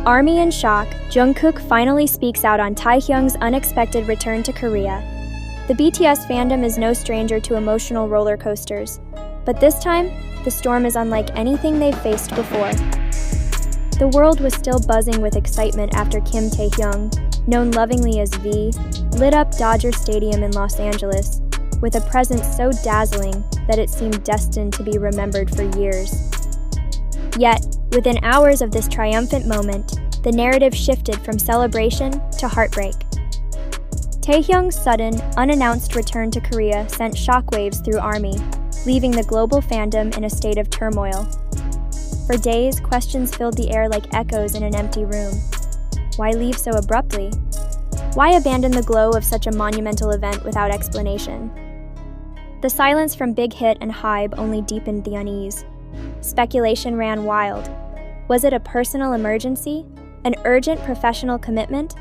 ARMY in shock, Jungkook finally speaks out on Taehyung's unexpected return to Korea. The BTS fandom is no stranger to emotional roller coasters, but this time, the storm is unlike anything they've faced before. The world was still buzzing with excitement after Kim Taehyung, known lovingly as V, lit up Dodger Stadium in Los Angeles with a presence so dazzling that it seemed destined to be remembered for years. Yet, within hours of this triumphant moment, the narrative shifted from celebration to heartbreak. Taehyung's sudden, unannounced return to Korea sent shockwaves through ARMY, leaving the global fandom in a state of turmoil. For days, questions filled the air like echoes in an empty room. Why leave so abruptly? Why abandon the glow of such a monumental event without explanation? The silence from Big Hit and HYBE only deepened the unease. Speculation ran wild. Was it a personal emergency? An urgent professional commitment?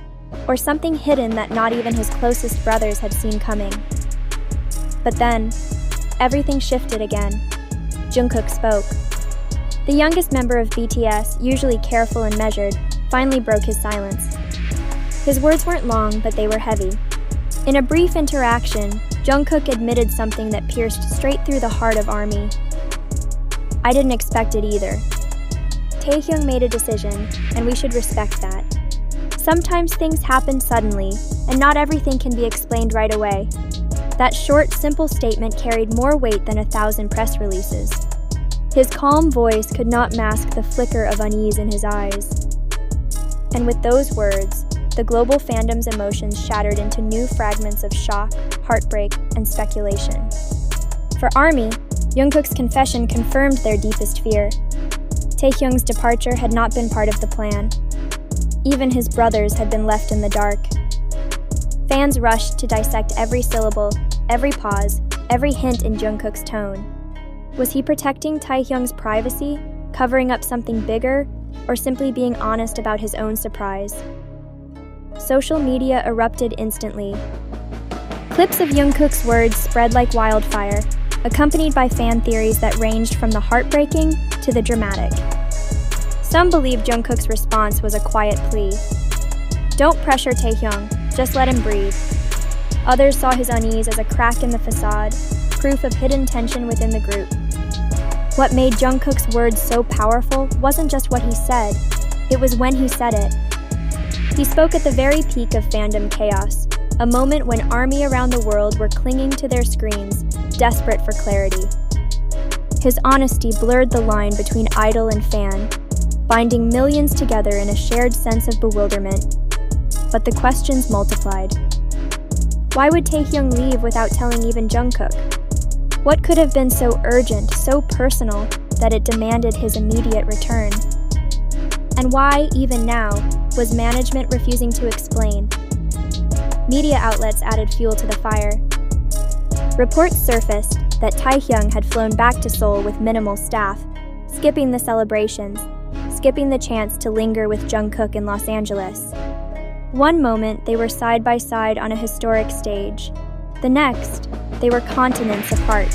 Or something hidden that not even his closest brothers had seen coming? But then, everything shifted again. Jungkook spoke. The youngest member of BTS, usually careful and measured, finally broke his silence. His words weren't long, but they were heavy. In a brief interaction, Jungkook admitted something that pierced straight through the heart of ARMY. I didn't expect it either. Taehyung made a decision, and we should respect that. Sometimes things happen suddenly, and not everything can be explained right away. That short, simple statement carried more weight than 1,000 press releases. His calm voice could not mask the flicker of unease in his eyes. And with those words, the global fandom's emotions shattered into new fragments of shock, heartbreak, and speculation. For ARMY, Jungkook's confession confirmed their deepest fear. Taehyung's departure had not been part of the plan. Even his brothers had been left in the dark. Fans rushed to dissect every syllable, every pause, every hint in Jungkook's tone. Was he protecting Taehyung's privacy, covering up something bigger, or simply being honest about his own surprise? Social media erupted instantly. Clips of Jungkook's words spread like wildfire, accompanied by fan theories that ranged from the heartbreaking to the dramatic. Some believed Jungkook's response was a quiet plea. Don't pressure Taehyung, just let him breathe. Others saw his unease as a crack in the facade, proof of hidden tension within the group. What made Jungkook's words so powerful wasn't just what he said, it was when he said it. He spoke at the very peak of fandom chaos, a moment when ARMY around the world were clinging to their screens, desperate for clarity. His honesty blurred the line between idol and fan, binding millions together in a shared sense of bewilderment. But the questions multiplied. Why would Taehyung leave without telling even Jungkook? What could have been so urgent, so personal, that it demanded his immediate return? And why, even now, was management refusing to explain? Media outlets added fuel to the fire. Reports surfaced that Taehyung had flown back to Seoul with minimal staff, skipping the celebrations, skipping the chance to linger with Jungkook in Los Angeles. One moment, they were side by side on a historic stage. The next, they were continents apart.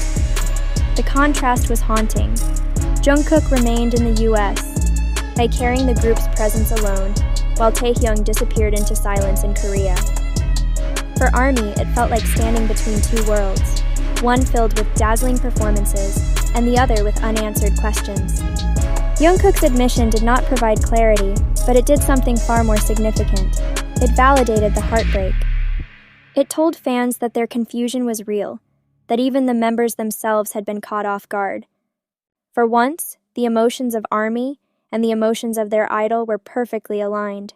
The contrast was haunting. Jungkook remained in the US, carrying the group's presence alone, while Taehyung disappeared into silence in Korea. For ARMY, it felt like standing between two worlds, one filled with dazzling performances, and the other with unanswered questions. Jungkook's admission did not provide clarity, but it did something far more significant. It validated the heartbreak. It told fans that their confusion was real, that even the members themselves had been caught off guard. For once, the emotions of ARMY and the emotions of their idol were perfectly aligned.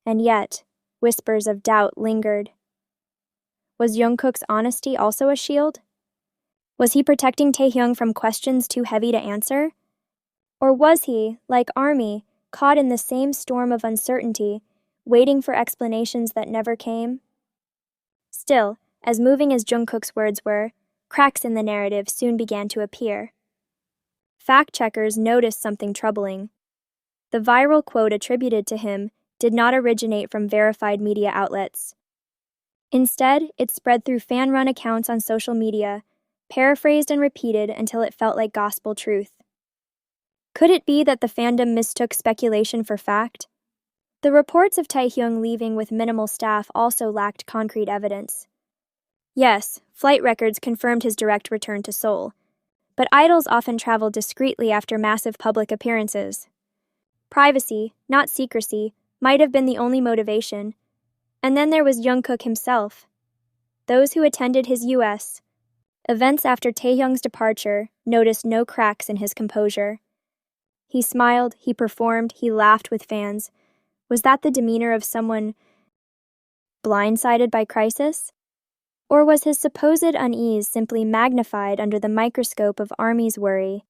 And yet, whispers of doubt lingered. Was Jungkook's honesty also a shield? Was he protecting Taehyung from questions too heavy to answer? Or was he, like ARMY, caught in the same storm of uncertainty, waiting for explanations that never came? Still, as moving as Jungkook's words were, cracks in the narrative soon began to appear. Fact-checkers noticed something troubling. The viral quote attributed to him did not originate from verified media outlets. Instead, it spread through fan-run accounts on social media, paraphrased and repeated until it felt like gospel truth. Could it be that the fandom mistook speculation for fact? The reports of Taehyung leaving with minimal staff also lacked concrete evidence. Yes, flight records confirmed his direct return to Seoul, but idols often travel discreetly after massive public appearances. Privacy, not secrecy, might have been the only motivation. And then there was Jungkook himself. Those who attended his U.S. events after Taehyung's departure noticed no cracks in his composure. He smiled, he performed, he laughed with fans. Was that the demeanor of someone blindsided by crisis? Or was his supposed unease simply magnified under the microscope of ARMY's worry?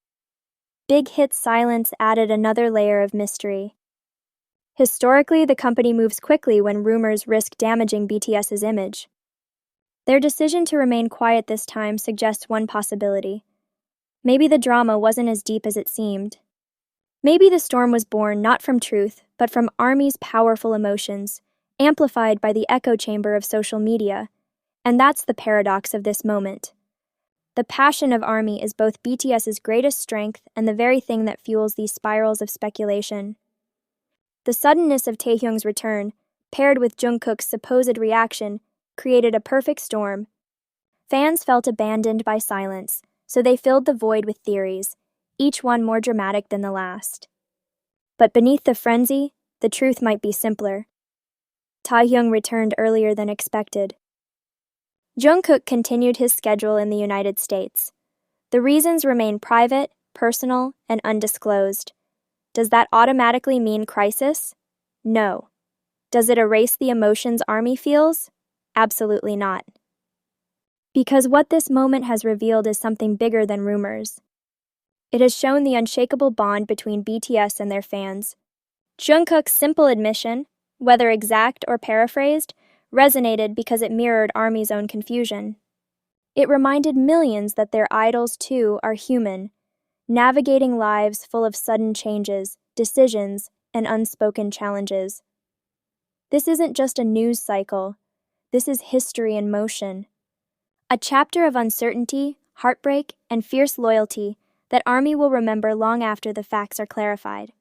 Big Hit's silence added another layer of mystery. Historically, the company moves quickly when rumors risk damaging BTS's image. Their decision to remain quiet this time suggests one possibility. Maybe the drama wasn't as deep as it seemed. Maybe the storm was born not from truth, but from ARMY's powerful emotions, amplified by the echo chamber of social media. And that's the paradox of this moment. The passion of ARMY is both BTS's greatest strength and the very thing that fuels these spirals of speculation. The suddenness of Taehyung's return, paired with Jungkook's supposed reaction, created a perfect storm. Fans felt abandoned by silence, so they filled the void with theories, each one more dramatic than the last. But beneath the frenzy, the truth might be simpler. Taehyung returned earlier than expected. Jungkook continued his schedule in the United States. The reasons remain private, personal, and undisclosed. Does that automatically mean crisis? No. Does it erase the emotions ARMY feels? Absolutely not. Because what this moment has revealed is something bigger than rumors. It has shown the unshakable bond between BTS and their fans. Jungkook's simple admission, whether exact or paraphrased, resonated because it mirrored ARMY's own confusion. It reminded millions that their idols, too, are human, navigating lives full of sudden changes, decisions, and unspoken challenges. This isn't just a news cycle. This is history in motion. A chapter of uncertainty, heartbreak, and fierce loyalty that ARMY will remember long after the facts are clarified.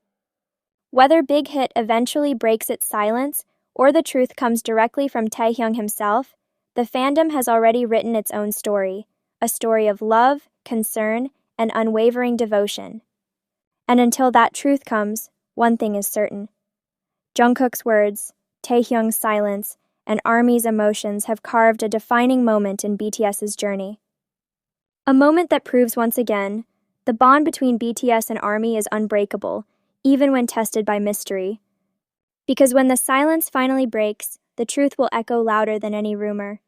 Whether Big Hit eventually breaks its silence or the truth comes directly from Taehyung himself, the fandom has already written its own story, a story of love, concern, and unwavering devotion. And until that truth comes, one thing is certain. Jungkook's words, Taehyung's silence, and ARMY's emotions have carved a defining moment in BTS's journey. A moment that proves once again, the bond between BTS and ARMY is unbreakable, even when tested by mystery. Because when the silence finally breaks, the truth will echo louder than any rumor.